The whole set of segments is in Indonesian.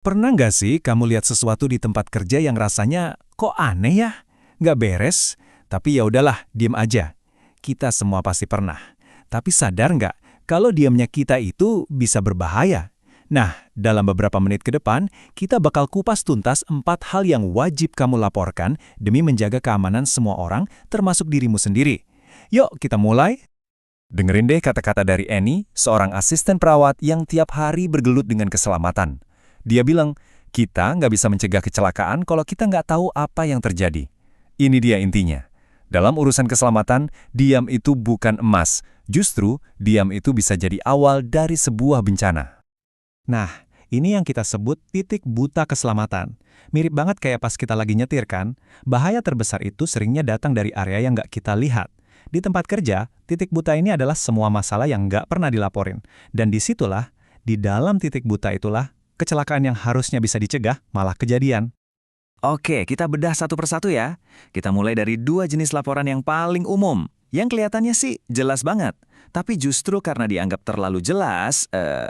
Pernah nggak sih kamu lihat sesuatu di tempat kerja yang rasanya kok aneh ya? Nggak beres, tapi ya udahlah, diem aja. Kita semua pasti pernah. Tapi sadar nggak kalau diamnya kita itu bisa berbahaya? Nah, dalam beberapa menit ke depan, kita bakal kupas tuntas 4 hal yang wajib kamu laporkan demi menjaga keamanan semua orang, termasuk dirimu sendiri. Yuk, kita mulai. Dengerin deh kata-kata dari Annie, seorang asisten perawat yang tiap hari bergelut dengan keselamatan. Dia bilang, kita nggak bisa mencegah kecelakaan kalau kita nggak tahu apa yang terjadi. Ini dia intinya. Dalam urusan keselamatan, diam itu bukan emas. Justru, diam itu bisa jadi awal dari sebuah bencana. Nah, ini yang kita sebut titik buta keselamatan. Mirip banget kayak pas kita lagi nyetir kan? Bahaya terbesar itu seringnya datang dari area yang nggak kita lihat. Di tempat kerja, titik buta ini adalah semua masalah yang nggak pernah dilaporin. Dan disitulah, di dalam titik buta itulah, kecelakaan yang harusnya bisa dicegah malah kejadian. Oke, kita bedah satu persatu ya. Kita mulai dari 2 jenis laporan yang paling umum. Yang kelihatannya sih jelas banget. Tapi justru karena dianggap terlalu jelas,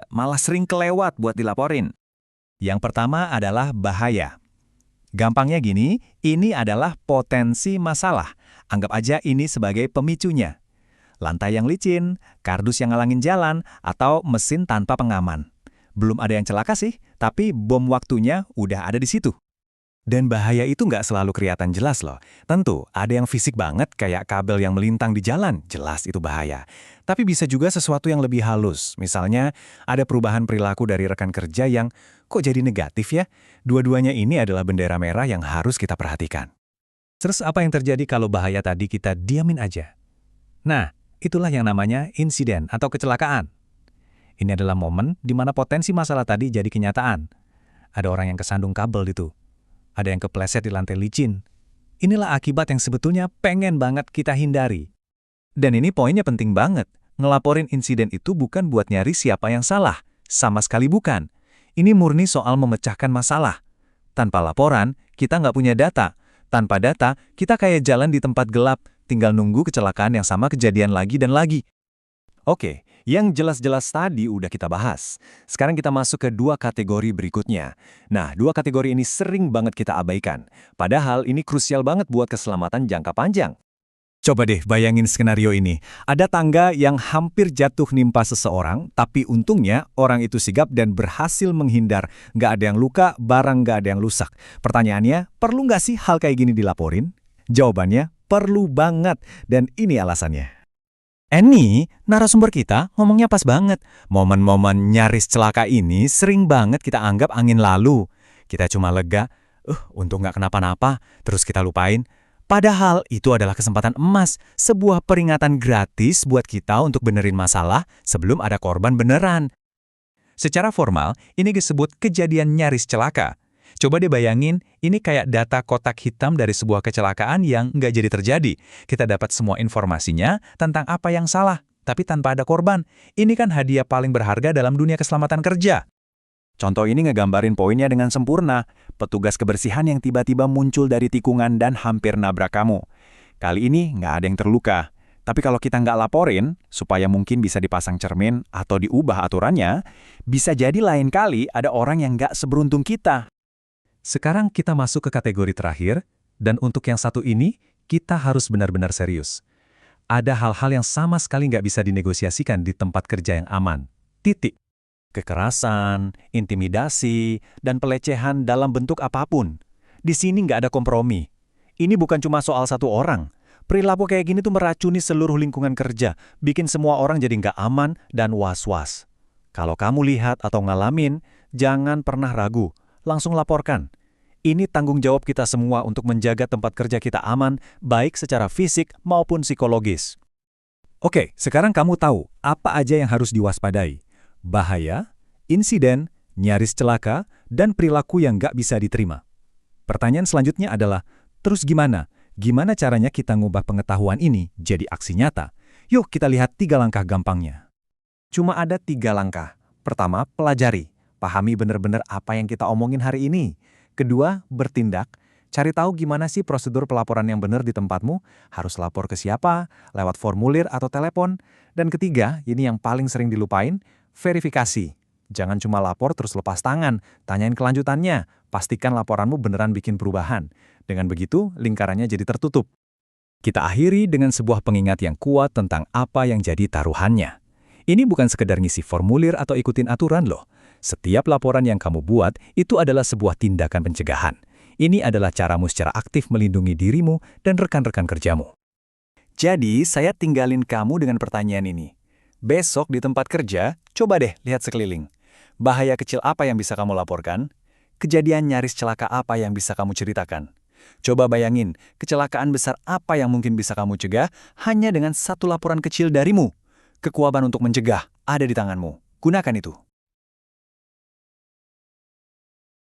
malah sering kelewat buat dilaporin. Yang pertama adalah bahaya. Gampangnya gini, ini adalah potensi masalah. Anggap aja ini sebagai pemicunya. Lantai yang licin, kardus yang ngalangin jalan, atau mesin tanpa pengaman. Belum ada yang celaka sih, tapi bom waktunya udah ada di situ. Dan bahaya itu nggak selalu kelihatan jelas loh. Tentu, ada yang fisik banget kayak kabel yang melintang di jalan, jelas itu bahaya. Tapi bisa juga sesuatu yang lebih halus. Misalnya, ada perubahan perilaku dari rekan kerja yang kok jadi negatif ya? Dua-duanya ini adalah bendera merah yang harus kita perhatikan. Terus apa yang terjadi kalau bahaya tadi kita diamin aja? Nah, itulah yang namanya insiden atau kecelakaan. Ini adalah momen di mana potensi masalah tadi jadi kenyataan. Ada orang yang kesandung kabel itu. Ada yang kepleset di lantai licin. Inilah akibat yang sebetulnya pengen banget kita hindari. Dan ini poinnya penting banget. Ngelaporin insiden itu bukan buat nyari siapa yang salah. Sama sekali bukan. Ini murni soal memecahkan masalah. Tanpa laporan, kita nggak punya data. Tanpa data, kita kayak jalan di tempat gelap, tinggal nunggu kecelakaan yang sama kejadian lagi dan lagi. Oke, yang jelas-jelas tadi udah kita bahas. Sekarang kita masuk ke 2 kategori berikutnya. Nah, 2 kategori ini sering banget kita abaikan. Padahal ini krusial banget buat keselamatan jangka panjang. Coba deh bayangin skenario ini. Ada tangga yang hampir jatuh nimpa seseorang, tapi untungnya orang itu sigap dan berhasil menghindar. Nggak ada yang luka, barang nggak ada yang rusak. Pertanyaannya, perlu nggak sih hal kayak gini dilaporin? Jawabannya, perlu banget. Dan ini alasannya. Annie, narasumber kita ngomongnya pas banget. Momen-momen nyaris celaka ini sering banget kita anggap angin lalu. Kita cuma lega, untung nggak kenapa-napa, terus kita lupain. Padahal itu adalah kesempatan emas, sebuah peringatan gratis buat kita untuk benerin masalah sebelum ada korban beneran. Secara formal, ini disebut kejadian nyaris celaka. Coba deh bayangin, ini kayak data kotak hitam dari sebuah kecelakaan yang nggak jadi terjadi. Kita dapat semua informasinya tentang apa yang salah, tapi tanpa ada korban. Ini kan hadiah paling berharga dalam dunia keselamatan kerja. Contoh ini ngegambarin poinnya dengan sempurna. Petugas kebersihan yang tiba-tiba muncul dari tikungan dan hampir nabrak kamu. Kali ini nggak ada yang terluka. Tapi kalau kita nggak laporin, supaya mungkin bisa dipasang cermin atau diubah aturannya, bisa jadi lain kali ada orang yang nggak seberuntung kita. Sekarang kita masuk ke kategori terakhir, dan untuk yang satu ini, kita harus benar-benar serius. Ada hal-hal yang sama sekali nggak bisa dinegosiasikan di tempat kerja yang aman. Titik. Kekerasan, intimidasi, dan pelecehan dalam bentuk apapun. Di sini nggak ada kompromi. Ini bukan cuma soal satu orang. Perilaku kayak gini tuh meracuni seluruh lingkungan kerja, bikin semua orang jadi nggak aman dan was-was. Kalau kamu lihat atau ngalamin, jangan pernah ragu, langsung laporkan. Ini tanggung jawab kita semua untuk menjaga tempat kerja kita aman, baik secara fisik maupun psikologis. Oke, sekarang kamu tahu apa aja yang harus diwaspadai. Bahaya, insiden, nyaris celaka, dan perilaku yang nggak bisa diterima. Pertanyaan selanjutnya adalah, terus gimana? Gimana caranya kita ngubah pengetahuan ini jadi aksi nyata? Yuk kita lihat 3 langkah gampangnya. Cuma ada 3 langkah. Pertama, pelajari. Pahami benar-benar apa yang kita omongin hari ini. Kedua, bertindak. Cari tahu gimana sih prosedur pelaporan yang benar di tempatmu, harus lapor ke siapa, lewat formulir atau telepon. Dan ketiga, ini yang paling sering dilupain, verifikasi. Jangan cuma lapor terus lepas tangan, tanyain kelanjutannya. Pastikan laporanmu beneran bikin perubahan. Dengan begitu, lingkarannya jadi tertutup. Kita akhiri dengan sebuah pengingat yang kuat tentang apa yang jadi taruhannya. Ini bukan sekedar ngisi formulir atau ikutin aturan loh. Setiap laporan yang kamu buat itu adalah sebuah tindakan pencegahan. Ini adalah caramu secara aktif melindungi dirimu dan rekan-rekan kerjamu. Jadi, saya tinggalin kamu dengan pertanyaan ini. Besok di tempat kerja, coba deh lihat sekeliling. Bahaya kecil apa yang bisa kamu laporkan? Kejadian nyaris celaka apa yang bisa kamu ceritakan? Coba bayangin, kecelakaan besar apa yang mungkin bisa kamu cegah hanya dengan satu laporan kecil darimu. Kekuatan untuk mencegah ada di tanganmu. Gunakan itu.